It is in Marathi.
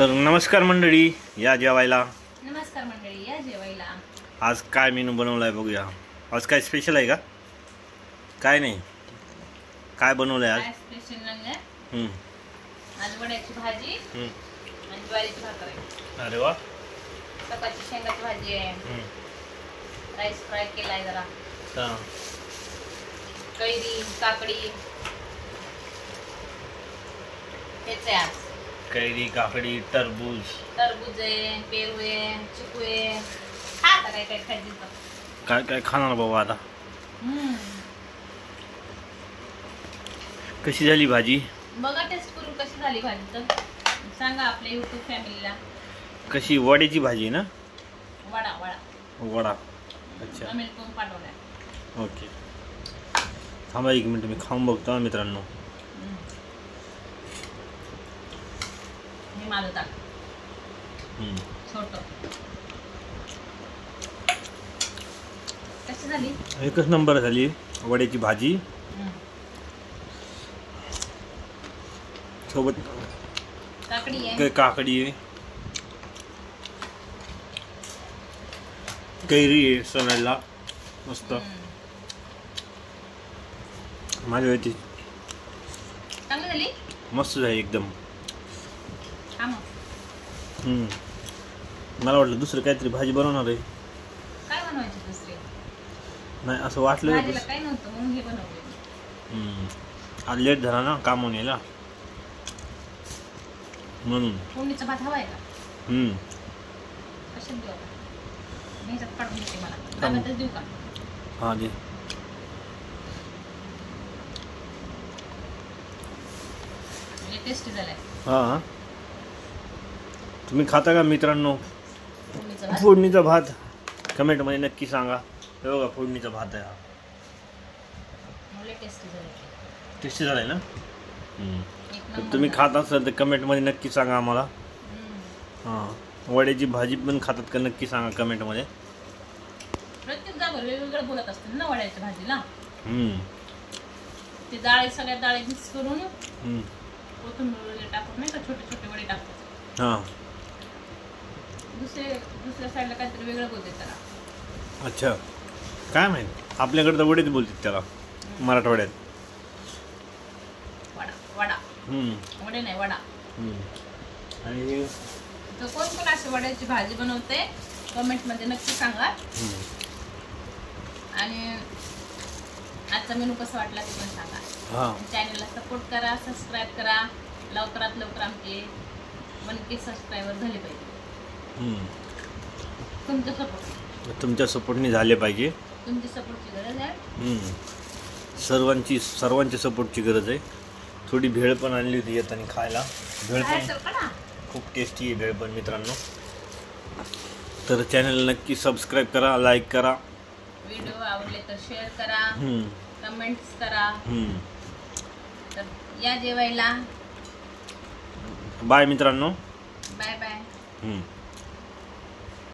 तर नमस्कार मंडळी, या जेवायला. नमस्कार मंडळी, या जेवायला. आज काय मेनू बनवलाय बघूया. आज काय स्पेशल आहे का? काय नाही, काय बनवलंय आज? स्पेशल नाही. आज वड्याची भाजी आणि ज्वारीची भाकर आहे. अरे वा. सकाळची शेंगाची भाजी आहे. राईस फ्राय केलाय जरा. कैरी, काकडी हेच आहे आज. कैरी, काकडी, टरबूज आहे, पेरू आहे, चिकू आहे. आता काय काय खायचं तर. काय काय खाणार बाबा आता. कशी झाली भाजी? बघा टेस्ट करून कशी झाली भाजी तर सांगा आपल्या YouTube फॅमिलीला. कशी? वड्याची भाजी आहे ना? वडा. अच्छा, कमेंट करून पाठवलाय. ओके. थांबा एक मिनिट, मी खाऊन बघतो मित्रांनो. हे माझं ताट छोट. कशी झाली? एकच नंबर झाली वड्याची भाजी. सोबत काकडी आहे, काकडी आहे, कैरी आहे सणाला मस्त. माझ्या वेळी चांगली झाली. मस्त झाली एकदम. हा मग मला वाटलं दुसरं काहीतरी भाजी बनवणार आहे. काय बनवायची दुसरी? नाही असं वाटलं. भाजीला काय नव्हतं म्हणून हे बनवलं. आज लेट झाला ना कामावर यायला म्हणून. फोडणीचा भात हवाय का? कशात देऊ? मी ह्याच्यात काढून देते. मला ताब्यातच देऊ का? हां दे. टेस्टी झालाय. हां, तुम्ही खाता का मित्रांनो फोडणीचा भात? फोडणीचा भात? कमेंटमध्ये नक्की सांगा. हे बघा फोडणीचा भात आहे हा. मला टेस्टी झालाय. टेस्टी झालाय ना? एक तर नंबर तुम्ही झाला. खात असाल तर कमेंटमध्ये नक्की सांगा आम्हाला. हां, वड्याची भाजी पण खातात का नक्की सांगा कमेंटमध्ये. प्रत्येक जागेवर वेगवेगळं बोलत असतील ना वड्याच्या भाजीला. ते डाळी, सगळ्या डाळी मिक्स करून कोथिंबीर वगैरे टाकून नाही का छोटे छोटे वडे टाकतात. हां, दुसऱ्या साईडला काहीतरी वेगळं बोलते त्याला. अच्छा, काय माहीत. आपल्याकडे तर वडेच बोलतात त्याला मराठवाड्यात. वडा वडे नाही, वडा. आणि तर कोण कोण अशी वड्याची भाजी बनवते कमेंटमध्ये नक्की सांगा. आणि आजचा मेनू कसा वाटला ते पण सांगा. चॅनलला सपोर्ट करा, सबस्क्राईब करा. लवकरात लवकर आमचे 1K सबस्क्रायबर झाले पाहिजे. तुमच्या सपोर्टने झाले पाहिजे. तुमची सपोर्टची गरज आहे. सर्वांची सपोर्टची गरज आहे. थोडी भेळ पण आणली होती येताना खायला. भेळ पण खूप टेस्टी आहे भेळ पण मित्रांनो. तर चॅनल नक्की सबस्क्राईब करा, लाईक करा. व्हिडिओ आवडले तर शेअर करा, कमेंट्स करा. तर या जेवायला. बाय मित्रांनो. Bye bye.